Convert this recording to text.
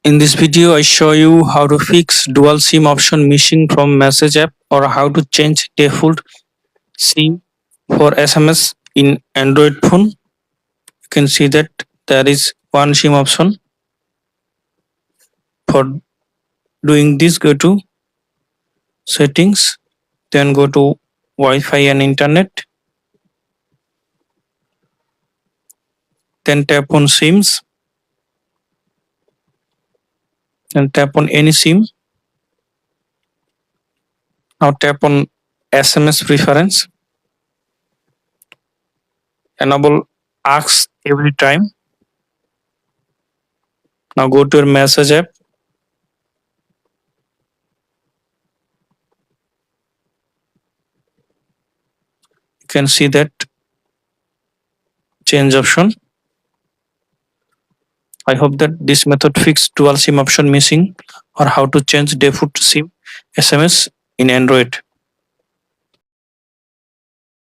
In this video, I show you how to fix dual SIM option missing from message app or how to change default SIM for SMS in Android phone. You can see that there is one SIM option. For doing this, go to settings, then go to Wi-Fi and internet, then tap on SIMs and tap on any SIM. Now tap on SMS preference. Enable ask every time. Now go to your message app. You can see that change option. I hope that this method fixed dual SIM option missing or how to change default SIM SMS in Android.